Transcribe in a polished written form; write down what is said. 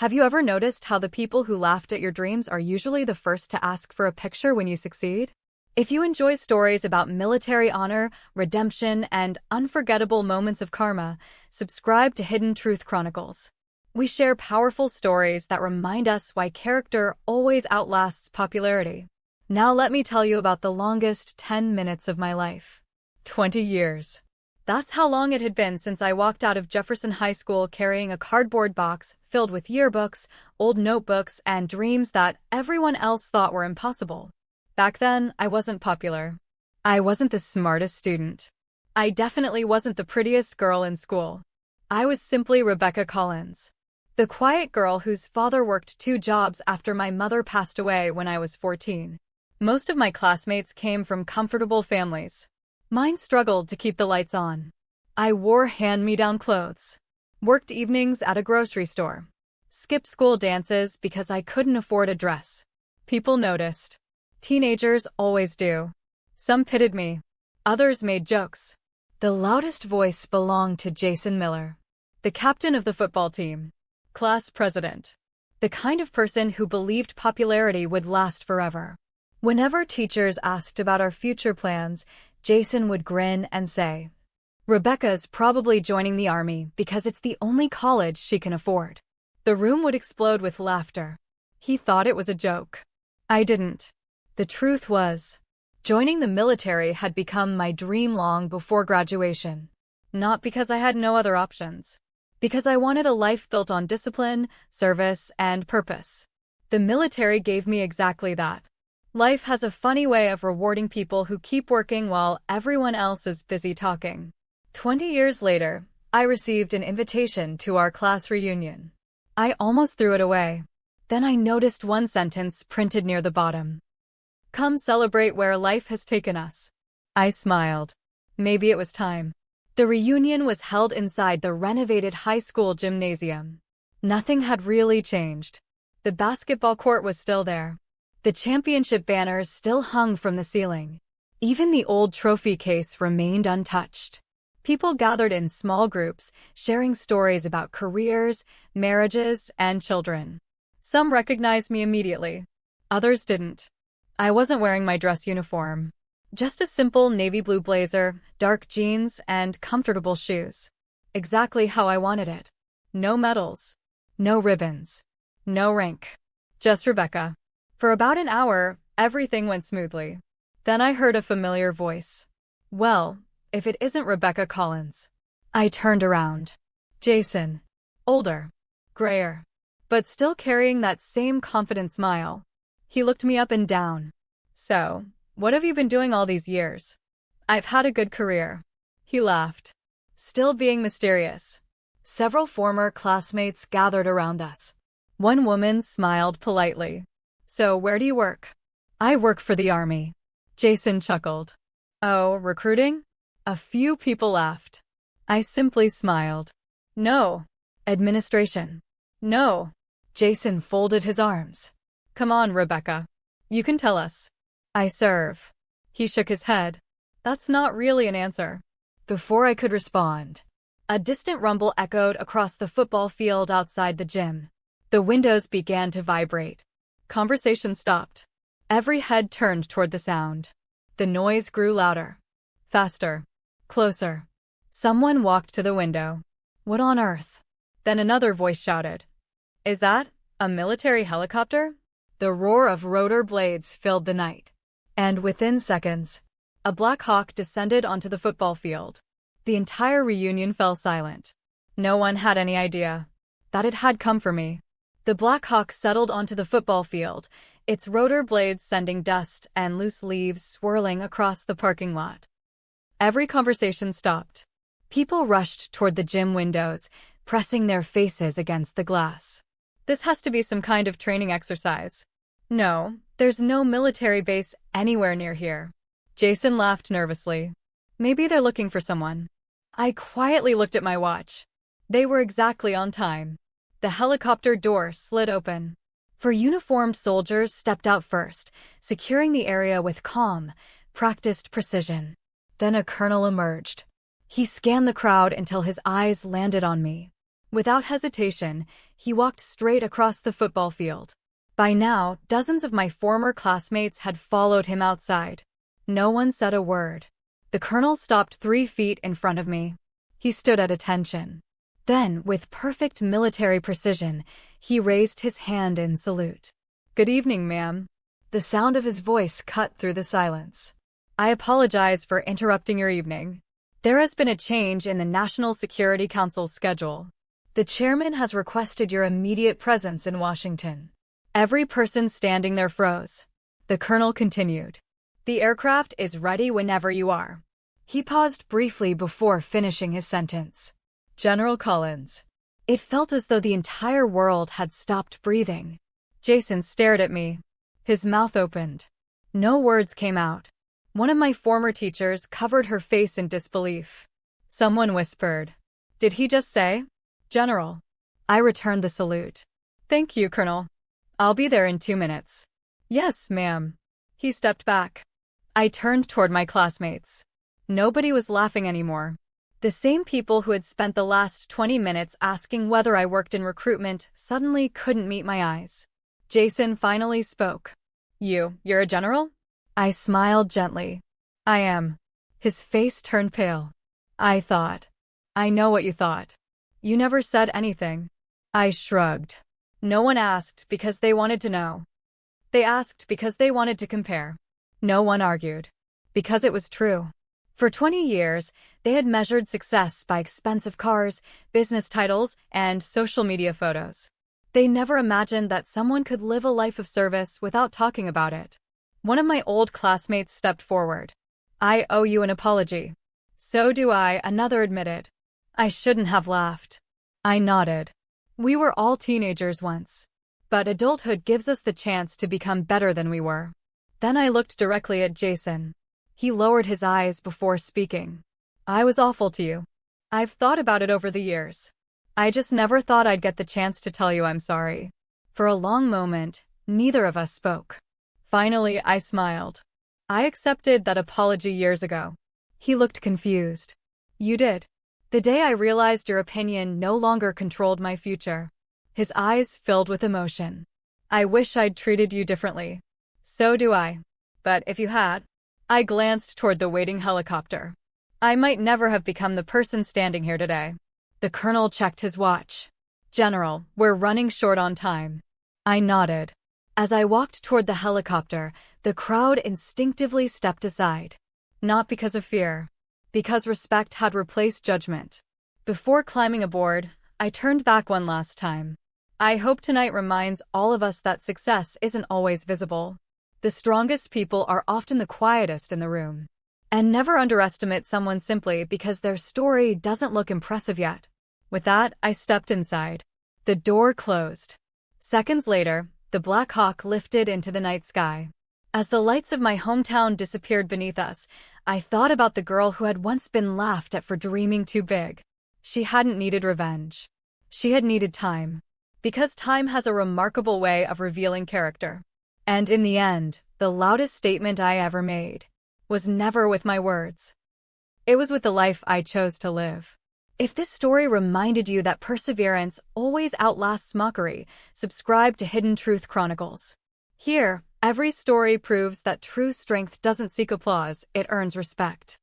Have you ever noticed how the people who laughed at your dreams are usually the first to ask for a picture when you succeed? If you enjoy stories about military honor, redemption, and unforgettable moments of karma, subscribe to Hidden Truth Chronicles. We share powerful stories that remind us why character always outlasts popularity. Now let me tell you about the longest 10 minutes of my life. 20 years. That's how long it had been since I walked out of Jefferson High School carrying a cardboard box filled with yearbooks, old notebooks, and dreams that everyone else thought were impossible. Back then, I wasn't popular. I wasn't the smartest student. I definitely wasn't the prettiest girl in school. I was simply Rebecca Collins, the quiet girl whose father worked 2 jobs after my mother passed away when I was 14. Most of my classmates came from comfortable families. Mine struggled to keep the lights on. I wore hand-me-down clothes, worked evenings at a grocery store, skipped school dances because I couldn't afford a dress. People noticed. Teenagers always do. Some pitied me. Others made jokes. The loudest voice belonged to Jason Miller, the captain of the football team, class president, the kind of person who believed popularity would last forever. Whenever teachers asked about our future plans, Jason would grin and say, "Rebecca's probably joining the army because it's the only college she can afford." The room would explode with laughter. He thought it was a joke. I didn't. The truth was, joining the military had become my dream long before graduation. Not because I had no other options. Because I wanted a life built on discipline, service, and purpose. The military gave me exactly that. Life has a funny way of rewarding people who keep working while everyone else is busy talking. 20 years later, I received an invitation to our class reunion. I almost threw it away. Then I noticed one sentence printed near the bottom. "Come celebrate where life has taken us." I smiled. Maybe it was time. The reunion was held inside the renovated high school gymnasium. Nothing had really changed. The basketball court was still there. The championship banners still hung from the ceiling. Even the old trophy case remained untouched. People gathered in small groups, sharing stories about careers, marriages, and children. Some recognized me immediately. Others didn't. I wasn't wearing my dress uniform. Just a simple navy blue blazer, dark jeans, and comfortable shoes. Exactly how I wanted it. No medals. No ribbons. No rank. Just Rebecca. For about an hour, everything went smoothly. Then I heard a familiar voice. Well, if it isn't Rebecca Collins. I turned around. Jason. Older. Grayer. But still carrying that same confident smile. He looked me up and down. "So, what have you been doing all these years?" "I've had a good career." He laughed, still being mysterious. Several former classmates gathered around us. One woman smiled politely. "So where do you work?" "I work for the army." Jason chuckled. "Oh, recruiting?" A few people laughed. I simply smiled. "No." "Administration?" "No." Jason folded his arms. "Come on, Rebecca. You can tell us." "I serve." He shook his head. "That's not really an answer." Before I could respond, a distant rumble echoed across the football field outside the gym. The windows began to vibrate. Conversation stopped. Every head turned toward the sound. The noise grew louder. Faster. Closer. Someone walked to the window. "What on earth?" Then another voice shouted. "Is that a military helicopter?" The roar of rotor blades filled the night. And within seconds, a Black Hawk descended onto the football field. The entire reunion fell silent. No one had any idea that it had come for me. The Black Hawk settled onto the football field, its rotor blades sending dust and loose leaves swirling across the parking lot. Every conversation stopped. People rushed toward the gym windows, pressing their faces against the glass. "This has to be some kind of training exercise." "No, there's no military base anywhere near here." Jason laughed nervously. "Maybe they're looking for someone." I quietly looked at my watch. They were exactly on time. The helicopter door slid open. 4 uniformed soldiers stepped out first, securing the area with calm, practiced precision. Then a colonel emerged. He scanned the crowd until his eyes landed on me. Without hesitation, he walked straight across the football field. By now, dozens of my former classmates had followed him outside. No one said a word. The colonel stopped 3 feet in front of me. He stood at attention. Then, with perfect military precision, he raised his hand in salute. "Good evening, ma'am." The sound of his voice cut through the silence. "I apologize for interrupting your evening. There has been a change in the National Security Council's schedule. The chairman has requested your immediate presence in Washington." Every person standing there froze. The colonel continued. "The aircraft is ready whenever you are." He paused briefly before finishing his sentence. "General Collins." It felt as though the entire world had stopped breathing. Jason stared at me. His mouth opened. No words came out. One of my former teachers covered her face in disbelief. Someone whispered, "Did he just say, General?" I returned the salute. "Thank you, Colonel. I'll be there in 2 minutes." "Yes, ma'am." He stepped back. I turned toward my classmates. Nobody was laughing anymore. The same people who had spent the last 20 minutes asking whether I worked in recruitment suddenly couldn't meet my eyes. Jason finally spoke. You're a general?" I smiled gently. "I am." His face turned pale. "I thought." "I know what you thought. You never said anything." I shrugged. No one asked because they wanted to know. They asked because they wanted to compare. No one argued. Because it was true. For 20 years, they had measured success by expensive cars, business titles, and social media photos. They never imagined that someone could live a life of service without talking about it. One of my old classmates stepped forward. "I owe you an apology." "So do I," another admitted. I shouldn't have laughed. I nodded. We were all teenagers once. But adulthood gives us the chance to become better than we were. Then I looked directly at Jason. He lowered his eyes before speaking. "I was awful to you. I've thought about it over the years. I just never thought I'd get the chance to tell you I'm sorry." For a long moment, neither of us spoke. Finally, I smiled. "I accepted that apology years ago." He looked confused. "You did?" "The day I realized your opinion no longer controlled my future." His eyes filled with emotion. "I wish I'd treated you differently." "So do I. But if you had..." I glanced toward the waiting helicopter. "I might never have become the person standing here today." The colonel checked his watch. "General, we're running short on time." I nodded. As I walked toward the helicopter, the crowd instinctively stepped aside. Not because of fear. Because respect had replaced judgment. Before climbing aboard, I turned back one last time. I hope tonight reminds all of us that success isn't always visible. The strongest people are often the quietest in the room. And never underestimate someone simply because their story doesn't look impressive yet. With that, I stepped inside. The door closed. Seconds later, the Black Hawk lifted into the night sky. As the lights of my hometown disappeared beneath us, I thought about the girl who had once been laughed at for dreaming too big. She hadn't needed revenge. She had needed time. Because time has a remarkable way of revealing character. And in the end, the loudest statement I ever made was never with my words. It was with the life I chose to live. If this story reminded you that perseverance always outlasts mockery, subscribe to Hidden Truth Chronicles. Here, every story proves that true strength doesn't seek applause, it earns respect.